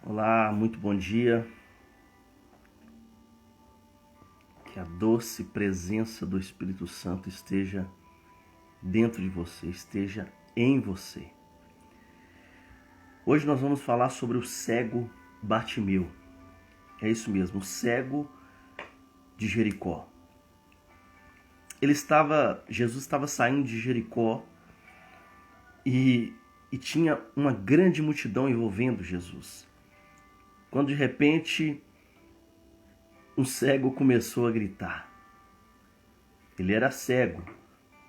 Olá, muito bom dia. Que a doce presença do Espírito Santo esteja dentro de você, esteja em você. Hoje nós vamos falar sobre o cego Bartimeu. É isso mesmo, o cego de Jericó. Jesus estava saindo de Jericó e tinha uma grande multidão envolvendo Jesus. Quando de repente um cego começou a gritar. Ele era cego,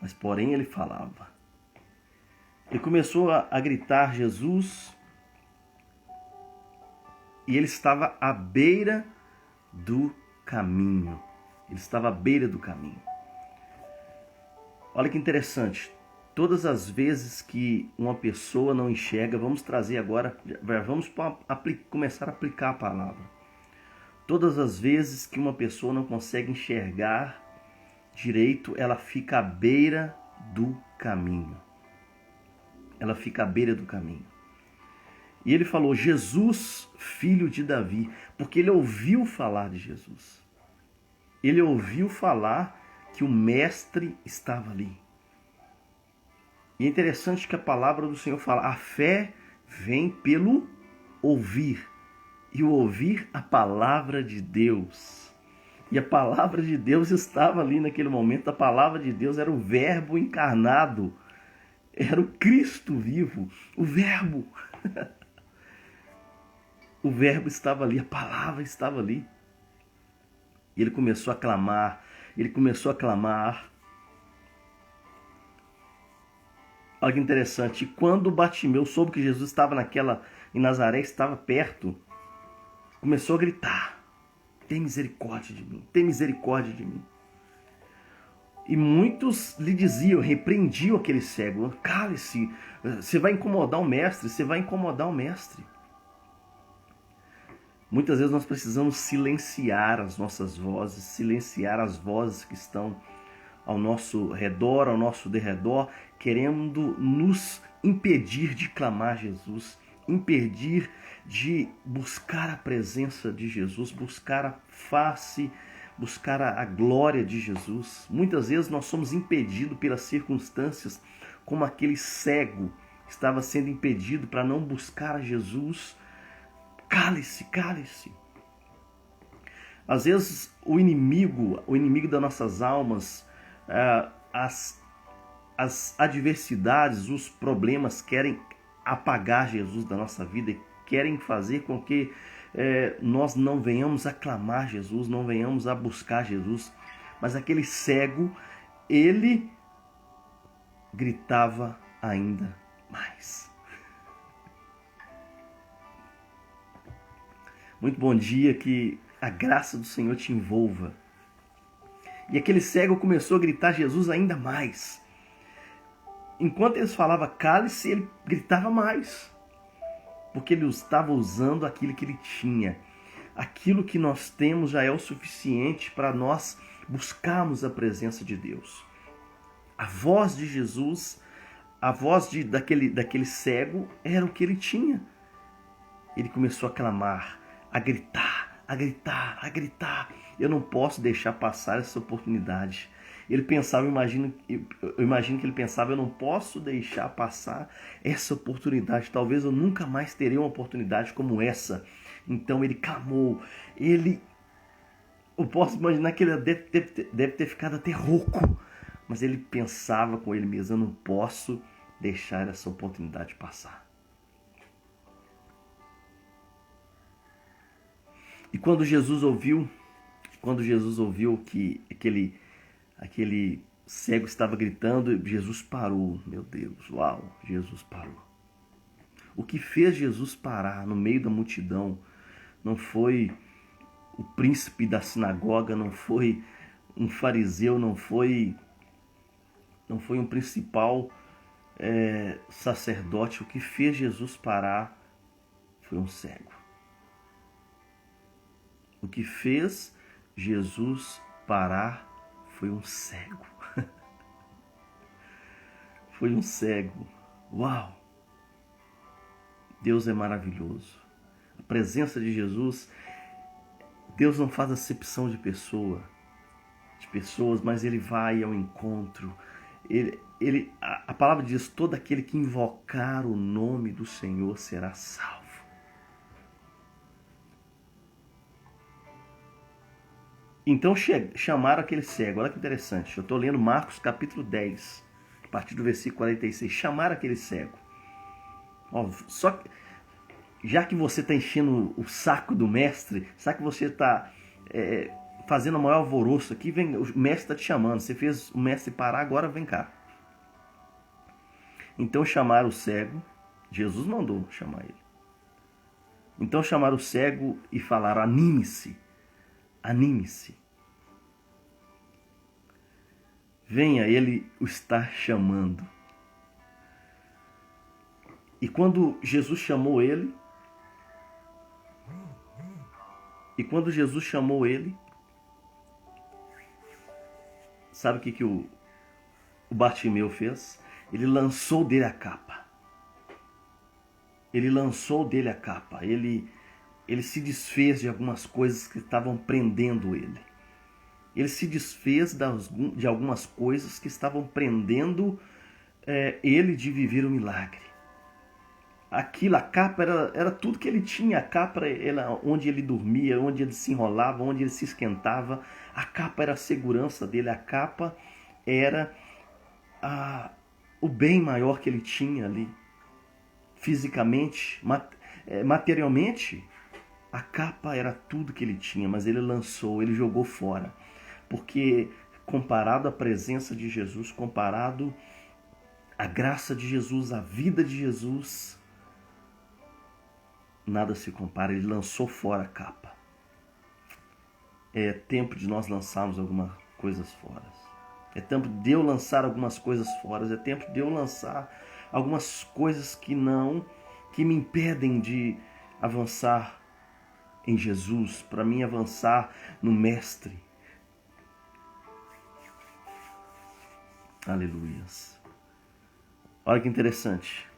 mas porém ele falava. Ele começou a gritar Jesus e ele estava à beira do caminho. Ele estava à beira do caminho. Olha que interessante. Todas as vezes que uma pessoa não enxerga, vamos trazer agora, vamos começar a aplicar a palavra. Todas as vezes que uma pessoa não consegue enxergar direito, ela fica à beira do caminho. Ela fica à beira do caminho. E ele falou, Jesus, filho de Davi, porque ele ouviu falar de Jesus. Ele ouviu falar que o mestre estava ali. E é interessante que a palavra do Senhor fala, a fé vem pelo ouvir. E o ouvir a palavra de Deus. E a palavra de Deus estava ali naquele momento. A palavra de Deus era o Verbo encarnado. Era o Cristo vivo. O Verbo. O Verbo estava ali. A palavra estava ali. E ele começou a clamar. Ele começou a clamar. Olha que interessante. E quando Bartimeu soube que Jesus estava em Nazaré, estava perto, começou a gritar. Tem misericórdia de mim, tem misericórdia de mim. E muitos lhe diziam, repreendiam aquele cego. Cale-se, você vai incomodar o mestre, você vai incomodar o mestre. Muitas vezes nós precisamos silenciar as nossas vozes, silenciar as vozes que estão ao nosso redor, ao nosso derredor, querendo nos impedir de clamar Jesus, impedir de buscar a presença de Jesus, buscar a face, buscar a glória de Jesus. Muitas vezes nós somos impedidos pelas circunstâncias, como aquele cego estava sendo impedido para não buscar a Jesus. Cale-se, cale-se. Às vezes o inimigo das nossas almas, as adversidades, os problemas querem apagar Jesus da nossa vida e querem fazer com que nós não venhamos a clamar Jesus, não venhamos a buscar Jesus. Mas aquele cego, ele gritava ainda mais. Muito bom dia, que a graça do Senhor te envolva. E aquele cego começou a gritar Jesus ainda mais. Enquanto eles falavam cale-se, ele gritava mais. Porque ele estava usando aquilo que ele tinha. Aquilo que nós temos já é o suficiente para nós buscarmos a presença de Deus. A voz de Jesus, a voz daquele cego era o que ele tinha. Ele começou a clamar, a gritar, a gritar, a gritar. Eu não posso deixar passar essa oportunidade. Ele pensava, eu imagino que ele pensava, eu não posso deixar passar essa oportunidade. Talvez eu nunca mais terei uma oportunidade como essa. Então ele clamou. Eu posso imaginar que ele deve ter ficado até rouco. Mas ele pensava com ele mesmo, eu não posso deixar essa oportunidade passar. E quando Jesus ouviu que aquele cego estava gritando, Jesus parou. Meu Deus, uau, Jesus parou. O que fez Jesus parar no meio da multidão não foi o príncipe da sinagoga, não foi um fariseu, não foi um principal sacerdote. O que fez Jesus parar foi um cego. O que fez Jesus parar foi um cego. Foi um cego. Uau! Deus é maravilhoso. A presença de Jesus, Deus não faz acepção de pessoas, mas Ele vai ao encontro. A palavra diz: todo aquele que invocar o nome do Senhor será salvo. Então chamaram aquele cego. Olha que interessante. Eu estou lendo Marcos capítulo 10, a partir do versículo 46. Chamaram aquele cego. Ó, só que, já que você está enchendo o saco do mestre, sabe que você está fazendo o maior alvoroço aqui, vem, o mestre está te chamando. Você fez o mestre parar, agora vem cá. Então chamaram o cego. Jesus mandou chamar ele. Então chamaram o cego e falaram: anime-se. Anime-se. Venha, ele o está chamando. E quando Jesus chamou ele, sabe o que o Bartimeu fez? Ele lançou dele a capa. Ele se desfez de algumas coisas que estavam prendendo ele. Ele se desfez de algumas coisas que estavam prendendo ele de viver o milagre. A capa era tudo que ele tinha. A capa era onde ele dormia, onde ele se enrolava, onde ele se esquentava. A capa era a segurança dele. A capa era o bem maior que ele tinha ali. Fisicamente, materialmente, a capa era tudo que ele tinha, mas ele lançou, ele jogou fora. Porque comparado à presença de Jesus, comparado à graça de Jesus, à vida de Jesus, nada se compara. Ele lançou fora a capa. É tempo de nós lançarmos algumas coisas fora. É tempo de eu lançar algumas coisas fora. É tempo de eu lançar algumas coisas que me impedem de avançar em Jesus, para mim avançar no Mestre. Aleluias. Olha que interessante.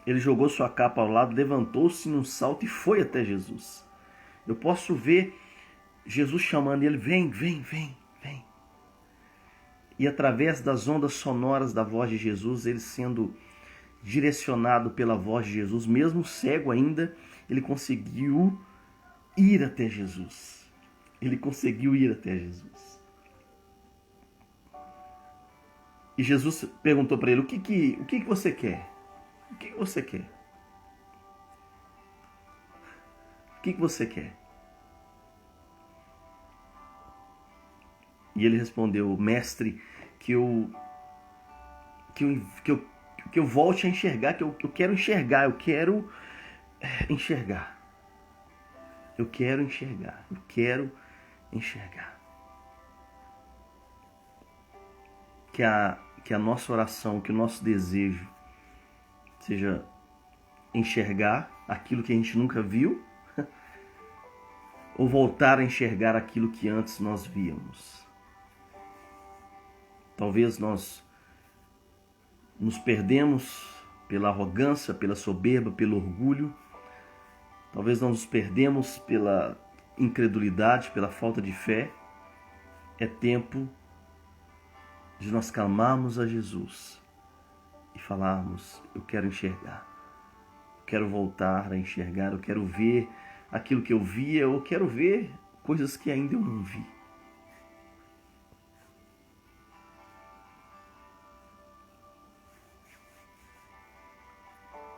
Ele jogou sua capa ao lado, levantou-se num salto e foi até Jesus. Eu posso ver Jesus chamando ele: vem, vem, vem, vem. E através das ondas sonoras da voz de Jesus, ele sendo direcionado pela voz de Jesus, mesmo cego ainda, ele conseguiu ir até Jesus. Ele conseguiu ir até Jesus. E Jesus perguntou para ele: o que você quer? O que você quer? O que você quer? E ele respondeu: mestre, que eu volte a enxergar, que eu quero enxergar, eu quero enxergar. Eu quero enxergar, eu quero enxergar. Que a nossa oração, que o nosso desejo seja enxergar aquilo que a gente nunca viu, ou voltar a enxergar aquilo que antes nós víamos. Talvez nós nos perdemos pela arrogância, pela soberba, pelo orgulho. Talvez nós nos perdemos pela incredulidade, pela falta de fé. É tempo de nós clamarmos a Jesus e falarmos: eu quero enxergar, eu quero voltar a enxergar, eu quero ver aquilo que eu via, eu quero ver coisas que ainda eu não vi.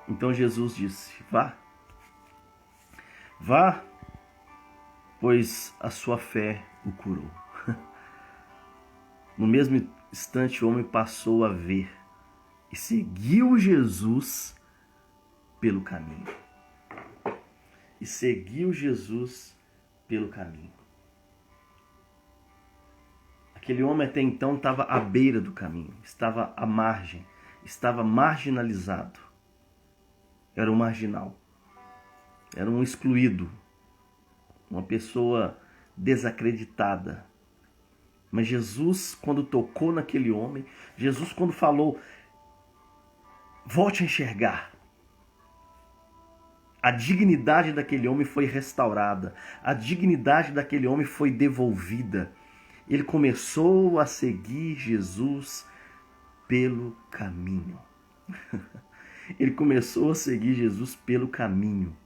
Então Jesus disse: vá, pois a sua fé o curou. No mesmo instante o homem passou a ver e seguiu Jesus pelo caminho. Aquele homem até então estava à beira do caminho, estava à margem, estava marginalizado. Era um marginal, era um excluído, uma pessoa desacreditada. Mas Jesus, quando tocou naquele homem, Jesus, quando falou: volte a enxergar, A dignidade daquele homem foi restaurada. A dignidade daquele homem foi devolvida. Ele começou a seguir Jesus pelo caminho. Ele começou a seguir Jesus pelo caminho.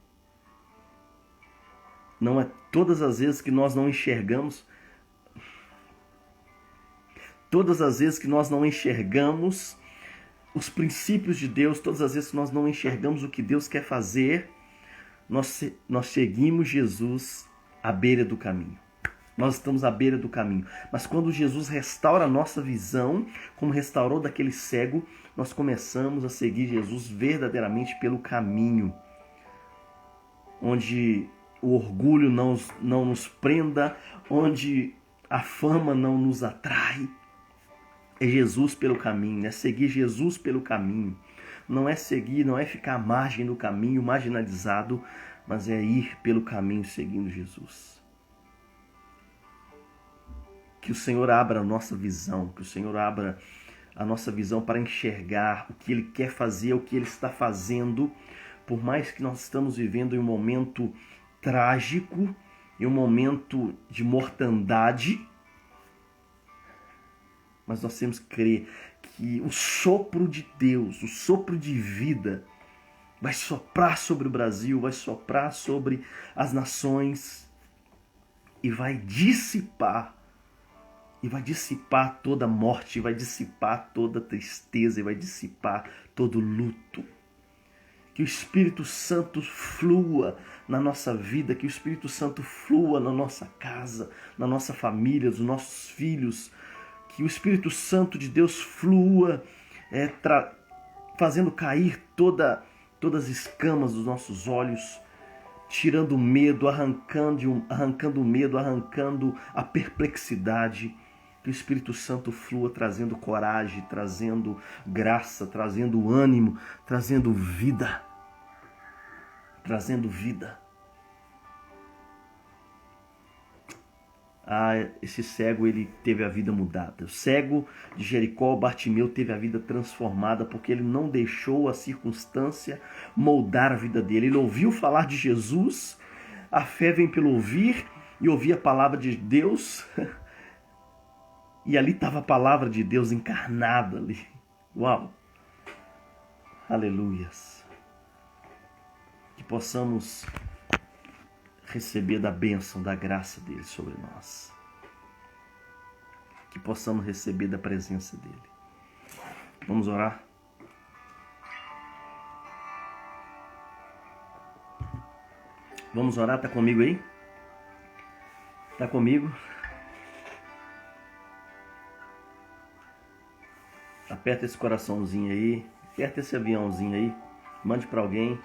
Não é todas as vezes que nós não enxergamos, os princípios de Deus, todas as vezes que nós não enxergamos o que Deus quer fazer, nós seguimos Jesus à beira do caminho. Nós estamos à beira do caminho. Mas quando Jesus restaura a nossa visão, como restaurou daquele cego, nós começamos a seguir Jesus verdadeiramente pelo caminho, onde o orgulho não nos prenda, onde a fama não nos atrai. É Jesus pelo caminho, é seguir Jesus pelo caminho. Não é seguir, não é ficar à margem do caminho, marginalizado, mas é ir pelo caminho seguindo Jesus. Que o Senhor abra a nossa visão, que o Senhor abra a nossa visão para enxergar o que Ele quer fazer, o que Ele está fazendo. Por mais que nós estamos vivendo em um momento trágico, em um momento de mortandade, mas nós temos que crer que o sopro de Deus, o sopro de vida, vai soprar sobre o Brasil, vai soprar sobre as nações e vai dissipar toda morte, vai dissipar toda tristeza, vai dissipar todo luto. Que o Espírito Santo flua na nossa vida, que o Espírito Santo flua na nossa casa, na nossa família, nos nossos filhos. Que o Espírito Santo de Deus flua, fazendo cair todas as escamas dos nossos olhos, tirando o medo, arrancando o medo, arrancando a perplexidade. Que o Espírito Santo flua trazendo coragem, trazendo graça, trazendo ânimo, trazendo vida. Trazendo vida. Esse cego, ele teve a vida mudada. O cego de Jericó, Bartimeu, teve a vida transformada porque ele não deixou a circunstância moldar a vida dele. Ele ouviu falar de Jesus, a fé vem pelo ouvir, e ouvir a palavra de Deus. E ali estava a palavra de Deus encarnada ali. Uau! Aleluias! Que possamos receber da bênção, da graça dele sobre nós. Que possamos receber da presença dele. Vamos orar? Vamos orar? Tá comigo aí? Tá comigo? Aperta esse coraçãozinho aí, aperta esse aviãozinho aí, mande para alguém,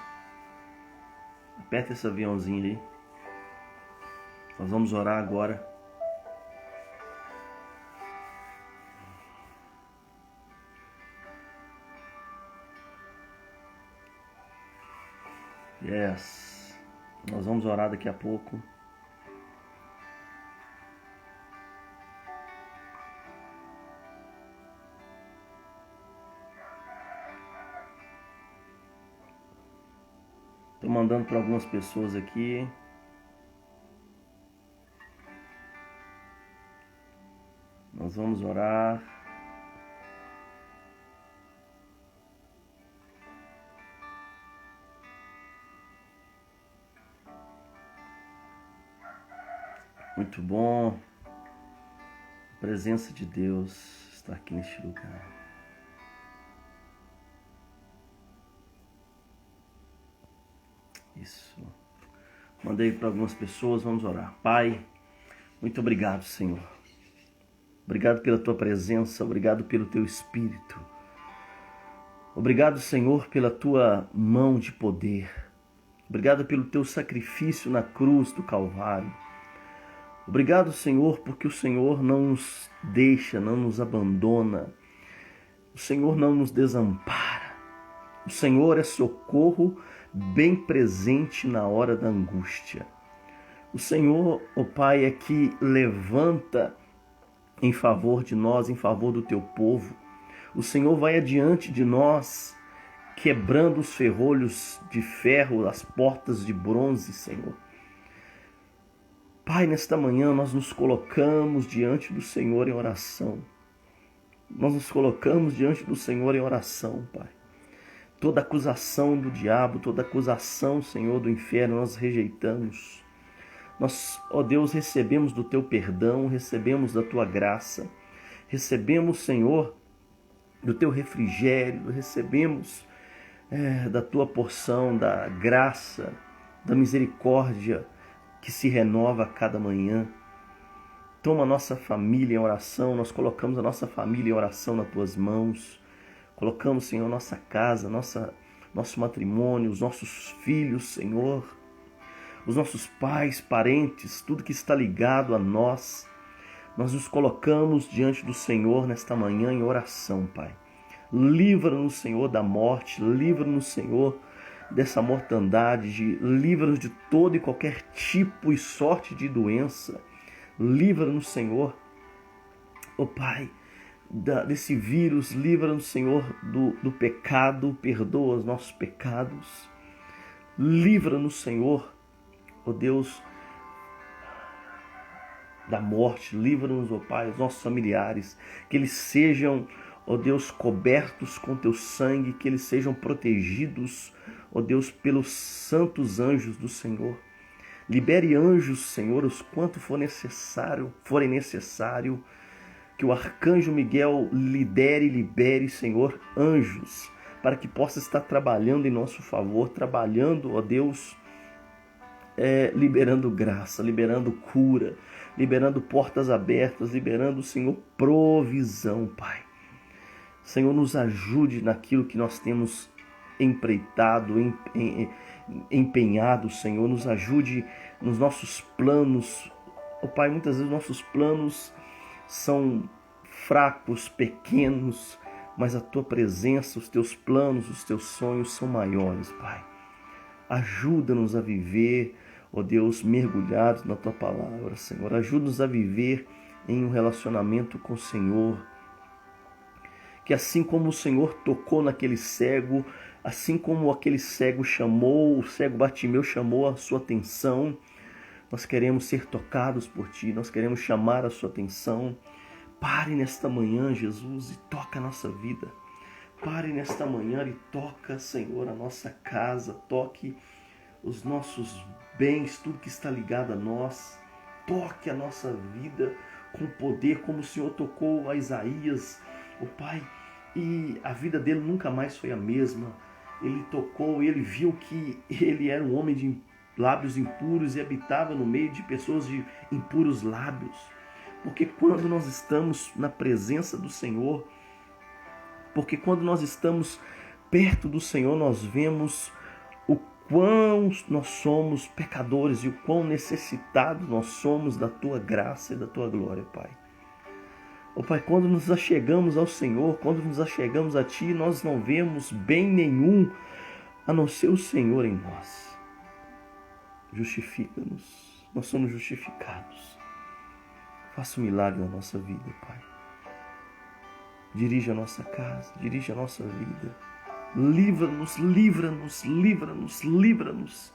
aperta esse aviãozinho aí. Nós vamos orar agora. Yes. Nós vamos orar daqui a pouco. Estou mandando para algumas pessoas aqui. Nós vamos orar. Muito bom. A presença de Deus está aqui neste lugar. Isso. Mandei para algumas pessoas, vamos orar. Pai, muito obrigado, Senhor. Obrigado pela tua presença, obrigado pelo teu Espírito. Obrigado, Senhor, pela tua mão de poder. Obrigado pelo teu sacrifício na cruz do Calvário. Obrigado, Senhor, porque o Senhor não nos deixa, não nos abandona. O Senhor não nos desampara. O Senhor é socorro bem presente na hora da angústia. O Senhor, ó Pai, é que levanta em favor de nós, em favor do teu povo. O Senhor vai adiante de nós quebrando os ferrolhos de ferro, as portas de bronze, Senhor. Pai, nesta manhã nós nos colocamos diante do Senhor em oração. Nós nos colocamos diante do Senhor em oração, Pai. Toda acusação do diabo, toda acusação, Senhor, do inferno, nós rejeitamos. Nós, ó Deus, recebemos do Teu perdão, recebemos da Tua graça, recebemos, Senhor, do Teu refrigério, recebemos da Tua porção, da graça, da misericórdia que se renova a cada manhã. Toma a nossa família em oração, nós colocamos a nossa família em oração nas Tuas mãos. Colocamos, Senhor, nossa casa, nosso matrimônio, os nossos filhos, Senhor, os nossos pais, parentes, tudo que está ligado a nós. Nós nos colocamos diante do Senhor nesta manhã em oração, Pai. Livra-nos, Senhor, da morte, livra-nos, Senhor, dessa mortandade, livra-nos de todo e qualquer tipo e sorte de doença. Livra-nos, Senhor, ó Pai, desse vírus, livra-nos, Senhor, do pecado, perdoa os nossos pecados. Livra-nos, Senhor, ó Deus, da morte, livra-nos, ó Pai, os nossos familiares, que eles sejam, ó Deus, cobertos com Teu sangue, que eles sejam protegidos, ó Deus, pelos santos anjos do Senhor. Libere anjos, Senhor, os quanto forem necessário, que o arcanjo Miguel libere, Senhor, anjos, para que possa estar trabalhando em nosso favor, trabalhando, ó Deus, liberando graça, liberando cura, liberando portas abertas, liberando, Senhor, provisão, Pai. Senhor, nos ajude naquilo que nós temos empreitado, empenhado, Senhor, nos ajude nos nossos planos. Oh, Pai, muitas vezes nossos planos são fracos, pequenos, mas a Tua presença, os Teus planos, os Teus sonhos são maiores, Pai. Ajuda-nos a viver, ó Deus, mergulhados na Tua palavra, Senhor. Ajuda-nos a viver em um relacionamento com o Senhor. Que assim como o Senhor tocou naquele cego, assim como aquele cego o cego Bartimeu chamou a sua atenção, nós queremos ser tocados por Ti, nós queremos chamar a sua atenção. Pare nesta manhã, Jesus, e toca a nossa vida. Pare nesta manhã e toca, Senhor, a nossa casa, toque os nossos bens, tudo que está ligado a nós. Toque a nossa vida com poder, como o Senhor tocou a Isaías, o Pai, e a vida dele nunca mais foi a mesma. Ele tocou, ele viu que ele era um homem de lábios impuros e habitava no meio de pessoas de impuros lábios. Porque quando nós estamos na presença do Senhor, porque quando nós estamos perto do Senhor, nós vemos o quão nós somos pecadores e o quão necessitados nós somos da Tua graça e da Tua glória, Pai. Ó Pai, quando nos achegamos ao Senhor, quando nos achegamos a Ti, nós não vemos bem nenhum a não ser o Senhor em nós. Justifica-nos, nós somos justificados. Faça um milagre na nossa vida, Pai. Dirige a nossa casa, dirige a nossa vida. Livra-nos, livra-nos, livra-nos, livra-nos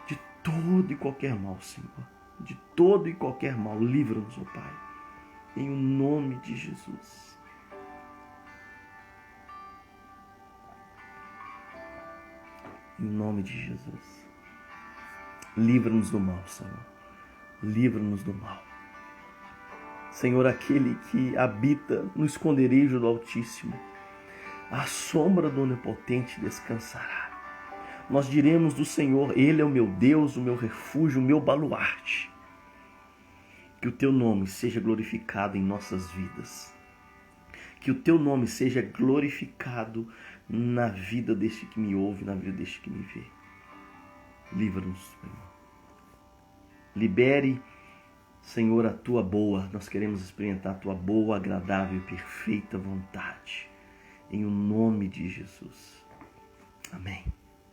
de todo e qualquer mal, Senhor. De todo e qualquer mal, livra-nos, ó Pai. Em o nome de Jesus. Em nome de Jesus. Livra-nos do mal, Senhor. Livra-nos do mal. Senhor, aquele que habita no esconderijo do Altíssimo, à sombra do Onipotente descansará. Nós diremos do Senhor, Ele é o meu Deus, o meu refúgio, o meu baluarte. Que o Teu nome seja glorificado em nossas vidas. Que o Teu nome seja glorificado na vida deste que me ouve, na vida deste que me vê. Livra-nos, Senhor. Libere, Senhor, a Tua boa, nós queremos experimentar a Tua boa, agradável e perfeita vontade. Em o nome de Jesus. Amém.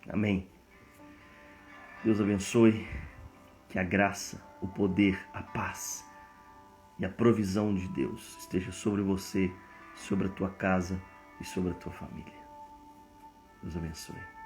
Amém. Deus abençoe. Que a graça, o poder, a paz e a provisão de Deus esteja sobre você, sobre a tua casa e sobre a tua família. Deus abençoe.